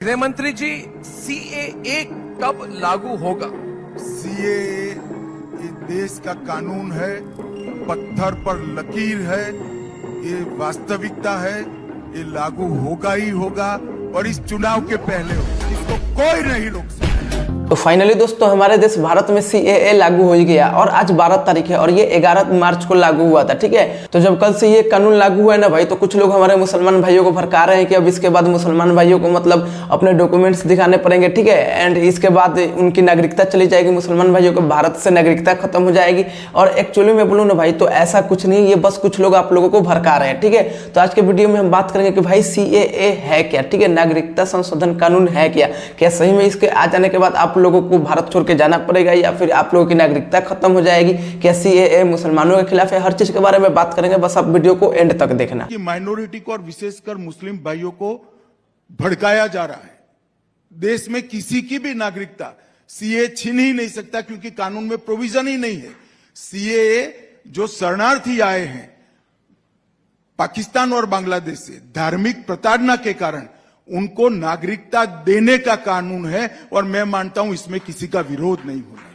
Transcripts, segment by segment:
गृह मंत्री जी, सीएए कब लागू होगा? सीएए ये देश का कानून है, पत्थर पर लकीर है, ये वास्तविकता है, ये लागू होगा ही होगा और इस चुनाव के पहले होगा। इसको कोई नहीं रोक सकता। तो फाइनली दोस्तों हमारे देश भारत में सीएए लागू हो गया और आज 12 तारीख है और ये 11 मार्च को लागू हुआ था। ठीक है, तो जब कल से ये कानून लागू हुआ है ना भाई, तो कुछ लोग हमारे मुसलमान भाइयों को भड़का रहे हैं कि अब इसके बाद मुसलमान भाइयों को मतलब अपने डॉक्यूमेंट्स दिखाने पड़ेंगे। ठीक है, एंड इसके बाद उनकी नागरिकता चली जाएगी, मुसलमान भाइयों को भारत से नागरिकता खत्म हो जाएगी। और एक्चुअली में बोलूँ ना भाई, तो ऐसा कुछ नहीं, ये बस कुछ लोग आप लोगों को भड़का रहे हैं। ठीक है, तो आज के वीडियो में हम बात करेंगे कि भाई सीएए है क्या। ठीक है, नागरिकता संशोधन कानून है क्या सही में इसके आ जाने के बाद आप लोगों को भारत छोड़ के जाना पड़ेगा या फिर आप लोगों की नागरिकता खत्म हो जाएगी? क्या सीएए मुसलमानों के खिलाफ है? हर चीज के बारे में बात करेंगे, बस आप वीडियो को एंड तक देखना। कि माइनॉरिटी को और विशेषकर मुस्लिम भाइयों को भड़काया जा रहा है। देश में किसी की भी नागरिकता सीएए छीन ही नहीं सकता, क्योंकि कानून में प्रोविजन ही नहीं है। सीएए जो शरणार्थी आए हैं पाकिस्तान और बांग्लादेश से धार्मिक प्रताड़ना के कारण, उनको नागरिकता देने का कानून है और मैं मानता हूं इसमें किसी का विरोध नहीं होना।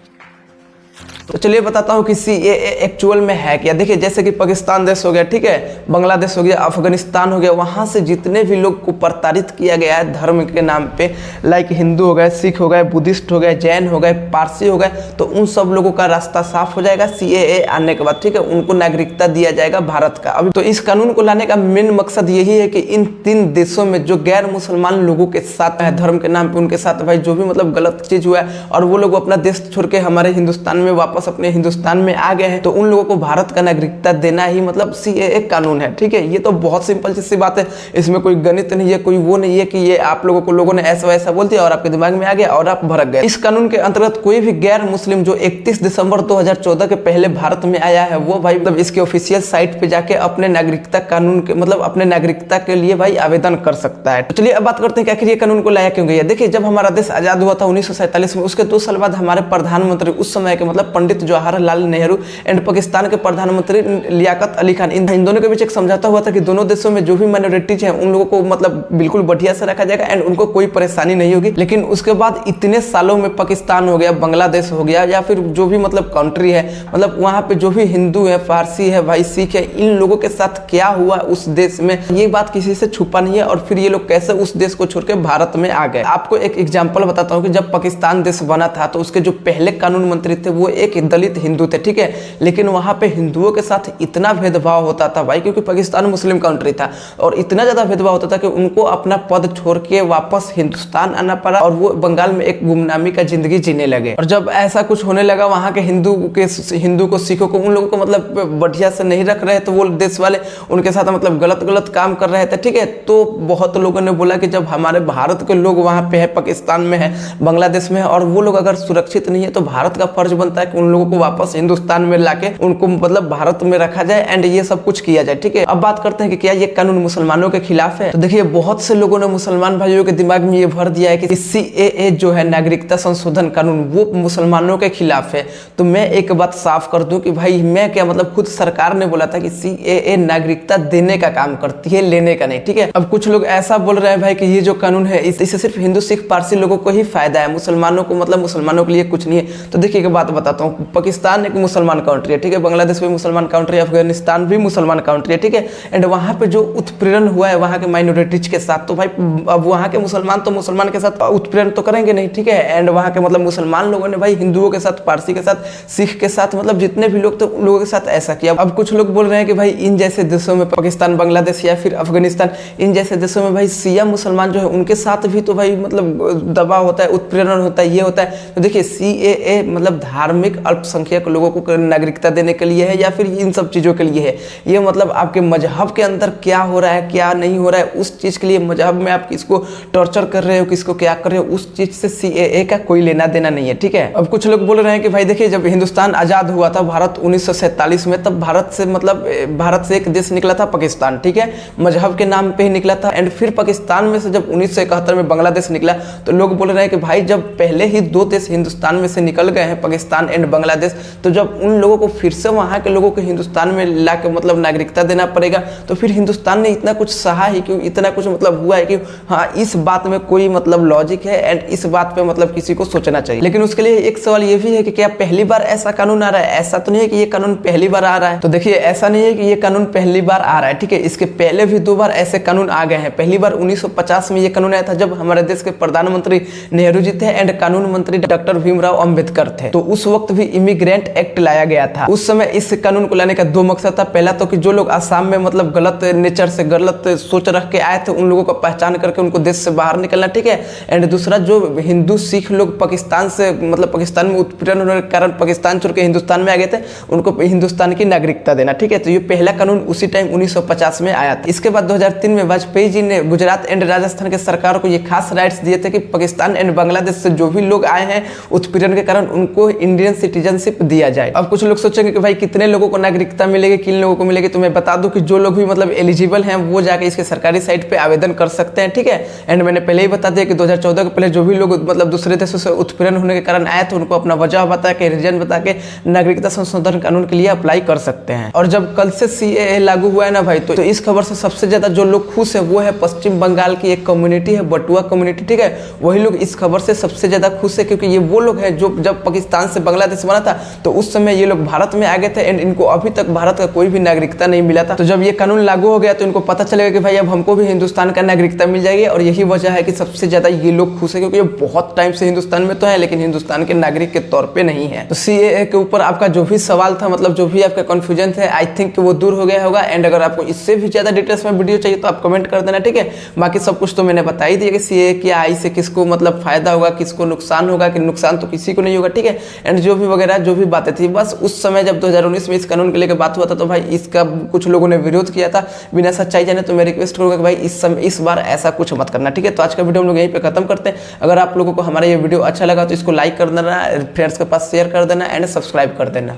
तो चलिए बताता हूँ कि सीएए एक्चुअल में है क्या। देखिए, जैसे कि पाकिस्तान देश हो गया, ठीक है, बांग्लादेश हो गया, अफगानिस्तान हो गया, वहां से जितने भी लोग को प्रताड़ित किया गया है धर्म के नाम पे, लाइक हिंदू हो गए, सिख हो गए, बुद्धिस्ट हो गए, जैन हो गए, पारसी हो गए, तो उन सब लोगों का रास्ता साफ हो जाएगा सीएए आने के बाद। ठीक है, उनको नागरिकता दिया जाएगा भारत का। अभी तो इस कानून को लाने का मेन मकसद यही है कि इन 3 देशों में जो गैर मुसलमान लोगों के साथ है धर्म के नाम पे, उनके साथ भाई जो भी मतलब गलत चीज हुआ है और वो लोग अपना देश छोड़ के हमारे हिंदुस्तान में वापस अपने हिंदुस्तान में आ गए हैं, तो उन लोगों को भारत का नागरिकता देना ही मतलब सीएए कानून है। ठीक है, ये तो बहुत सिंपल सी बात है, इसमें कोई गणित नहीं है, कोई वो नहीं है कि ये आप लोगों ने ऐसा वैसा बोल दिया और आपके दिमाग में आ गया और आप भड़क गए। इस कानून के अंतर्गत कोई भी गैर मुस्लिम जो 31 दिसंबर 2014 के पहले भारत में आया है, वो भाई मतलब इसके ऑफिशियल साइट पे जाके अपने नागरिकता कानून के मतलब अपने नागरिकता के लिए भाई आवेदन कर सकता है। तो चलिए अब बात करते हैं कि आखिर ये कानून को लाया क्यों गया। देखिए, जब हमारा देश आजाद हुआ था 1947 में, उसके 2 साल बाद हमारे प्रधानमंत्री उस समय के मतलब पंडित जवाहरलाल नेहरू एंड पाकिस्तान के प्रधानमंत्री लियाकत अली खान, इन दोनों के बीच एक समझौता हुआ था कि दोनों देशों में जो भी माइनॉरिटीज हैं उन लोगों को मतलब बिल्कुल बढ़िया से रखा जाएगा एंड उनको कोई परेशानी नहीं होगी। लेकिन उसके बाद इतने सालों में पाकिस्तान हो गया, बांग्लादेश हो गया या फिर जो भी मतलब कंट्री है, मतलब वहां पे जो भी हिंदू है, पारसी है, भाई सिख है, इन लोगों के साथ क्या हुआ उस देश में, ये बात किसी से छुपा नहीं है। और फिर ये लोग कैसे उस देश को छोड़ के भारत में आ गए। आपको एक एग्जाम्पल बताता हूँ कि जब पाकिस्तान देश बना था तो उसके जो पहले कानून मंत्री थे वो एक दलित हिंदू थे। ठीक है, लेकिन वहां पे हिंदुओं के साथ इतना भेदभाव होता था भाई, क्योंकि पाकिस्तान मुस्लिम कंट्री था और इतना ज्यादा भेदभाव होता था कि उनको अपना पद छोड़ के वापस हिंदुस्तान आना पड़ा और वो बंगाल में एक गुमनामी का जिंदगी जीने लगे। और जब ऐसा कुछ होने लगा, वहां के हिंदू को सिखों को, उन लोगों को मतलब बढ़िया से नहीं रख रहे, तो वो देश वाले उनके साथ मतलब गलत काम कर रहे थे। ठीक है, तो बहुत लोगों ने बोला कि जब हमारे भारत के लोग वहां पे है, पाकिस्तान में है, बांग्लादेश में है, और वो लोग अगर सुरक्षित नहीं है, तो भारत का फर्ज बनता है कि उन लोगों को वापस हिंदुस्तान में लाके उनको मतलब भारत में रखा जाए एंड ये सब कुछ किया जाए। ठीक है, अब बात करते हैं कि क्या ये कानून मुसलमानों के खिलाफ है। तो देखिए, बहुत से लोगों ने मुसलमान भाइयों के दिमाग में ये भर दिया है कि सीएए जो है नागरिकता संशोधन कानून, वो मुसलमानों के खिलाफ है। तो मैं एक बात साफ कर दूं कि भाई मैं क्या मतलब खुद सरकार ने बोला था कि सीएए नागरिकता देने का काम करती है, लेने का नहीं। ठीक है, अब कुछ लोग ऐसा बोल रहे हैं भाई कि ये जो कानून है इससे सिर्फ हिंदू सिख पारसी लोगों को ही फायदा है, मुसलमानों को मतलब मुसलमानों के लिए कुछ नहीं है। तो देखिए एक बात बताता हूँ, पाकिस्तान एक मुसलमान कंट्री है, ठीक है, बांग्लादेश भी मुसलमान कंट्री है, अफगानिस्तान भी मुसलमान कंट्री है। ठीक है, एंड वहां पे जो उत्पीड़न हुआ है वहां के माइनॉरिटीज के साथ, तो भाई अब वहां के मुसलमान तो मुसलमान के साथ उत्पीड़न तो करेंगे नहीं। ठीक है, एंड वहां के मतलब मुसलमान लोगों ने भाई हिंदुओं के साथ, पारसी के साथ, सिख के साथ, मतलब जितने भी लोग, तो उन लोगों के साथ ऐसा किया। अब कुछ लोग बोल रहे हैं कि भाई इन जैसे देशों में, पाकिस्तान, बांग्लादेश या फिर अफगानिस्तान, इन जैसे देशों में भाई सिया मुसलमान जो है उनके साथ भी तो भाई मतलब दबाव होता है, उत्पीड़न होता है, ये होता है। तो देखिए, सीएए मतलब धार्मिक अल्पसंख्यक लोगों को नागरिकता देने के लिए है या फिर इन सब चीजों के लिए है। ये मतलब आपके मजहब के अंदर क्या हो रहा है, क्या नहीं हो रहा है, उस चीज के लिए, मजहब में आप किसको टॉर्चर कर रहे हो, किसको क्या कर रहे हो, उस चीज से सीएए का कोई लेना देना नहीं है। ठीक है, अब कुछ लोग बोल रहे हैं कि भाई देखिए, जब हिंदुस्तान आजाद हुआ था भारत 1947 में, तब भारत से मतलब भारत से एक देश निकला था पाकिस्तान। ठीक है, मजहब के नाम पे ही निकला था। एंड फिर पाकिस्तान में से जब 1971 में बांग्लादेश निकला, तो लोग बोल रहे हैं कि भाई जब पहले ही 2 देश हिंदुस्तान में से निकल गए हैं, पाकिस्तान एंड एंड बांग्लादेश। तो जब उन लोगों को फिर से वहाँ के लोगों को हिंदुस्तान में ला के मतलब नागरिकता देना पड़ेगा, तो फिर हिंदुस्तान ने इतना कुछ सहा ही क्यों, इतना कुछ मतलब हुआ है कि हाँ इस बात में कोई मतलब लॉजिक है एंड इस बात पे मतलब किसी को सोचना चाहिए। लेकिन उसके लिए एक सवाल ये भी है कि क्या पहली बार ऐसा कानून आ रहा है? ऐसा तो नहीं है कि ये कानून पहली बार आ रहा है। तो देखिए ऐसा नहीं है कि ये कानून पहली बार आ रहा है, ठीक है। इसके पहले भी 2 बार ऐसे कानून आ गए हैं। पहली बार 1950 में ये कानून आया था जब हमारे देश के प्रधानमंत्री नेहरू जी थे एंड कानून मंत्री डॉक्टर भीमराव अंबेडकर थे। तो उस वक्त भी इमिग्रेंट एक्ट लाया गया था। उस समय इस कानून को लाने का 2 मकसद था। पहला तो कि जो लोग आसाम में मतलब गलत नेचर से गलत सोच रख के आए थे उन लोगों को पहचान करके उनको देश से बाहर निकलना, ठीक है। एंड दूसरा जो हिंदू सिख लोग पाकिस्तान से मतलब पाकिस्तान में उत्पीड़न होने के कारण पाकिस्तान छोड़ के हिंदुस्तान में आ गए थे उनको हिंदुस्तान की नागरिकता देना, ठीक है। तो ये पहला कानून उसी टाइम 1950 में आया था। इसके बाद 2003 में वाजपेयी जी ने गुजरात एंड राजस्थान के सरकार को ये खास राइट्स दिए थे कि पाकिस्तान एंड बांग्लादेश से जो भी लोग आए हैं उत्पीड़न के कारण उनको इंडियन सिटीजनशिप दिया जाए। अब कुछ लोग सोचेंगे कि भाई कितने लोगों को नागरिकता मिलेगी, किन लोगों को मिलेगी। तो मैं बता दूं कि जो लोग भी मतलब एलिजिबल हैं वो जाके इसके सरकारी साइट पे आवेदन कर सकते हैं, ठीक है। एंड मैंने पहले ही बता दिया कि 2014 के पहले जो भी लोग मतलब दूसरे देशों से उत्पीड़न होने के कारण आए थे उनको अपना वजह बता के रीजन बता के नागरिकता संशोधन कानून के लिए अप्लाई कर सकते हैं। और जब कल से CAA लागू हुआ है ना भाई, तो इस खबर से सबसे ज्यादा जो लोग खुश है वो है पश्चिम बंगाल की एक कम्युनिटी है, बटुआ कम्युनिटी, ठीक है। वही लोग इस खबर से सबसे ज्यादा खुश है क्योंकि ये वो लोग हैं जो जब पाकिस्तान से बांग्लादेश बना था तो उस समय ये लोग भारत में आ गए थे एंड इनको अभी तक भारत का कोई भी नागरिकता नहीं मिला था। तो जब ये कानून लागू हो गया तो इनको पता चलेगा कि भाई अब हमको भी हिंदुस्तान का नागरिकता मिल जाएगी। और यही वजह है कि सबसे ज्यादा ये लोग खुश है क्योंकि ये बहुत टाइम से हिंदुस्तान में तो है लेकिन हिंदुस्तान के नागरिक के तौर पे नहीं है। तो CAA के ऊपर आपका जो भी सवाल था मतलब जो भी आपका कंफ्यूजन थे आई थिंक वो दूर हो गया होगा। एंड अगर आपको इससे भी ज्यादा डिटेल्स में वीडियो चाहिए तो आप कमेंट कर देना, ठीक है। बाकी सब कुछ तो मैंने बता ही दिया कि CAA क्या आई से किसको मतलब फायदा होगा, किसको नुकसान होगा, कि नुकसान तो किसी को नहीं होगा, ठीक है। एंड जो भी वगैरह जो भी बातें थी बस उस समय जब 2019 में इस कानून के लेकर बात हुआ था तो भाई इसका कुछ लोगों ने विरोध किया था बिना सच्चाई जाने। तो मैं रिक्वेस्ट करूंगा कि भाई इस बार ऐसा कुछ मत करना, ठीक है। तो आज का वीडियो हम लोग यहीं पे खत्म करते हैं। अगर आप लोगों को हमारा ये वीडियो अच्छा लगा तो इसको लाइक कर देना, फ्रेंड्स के पास शेयर कर देना एंड सब्सक्राइब कर देना।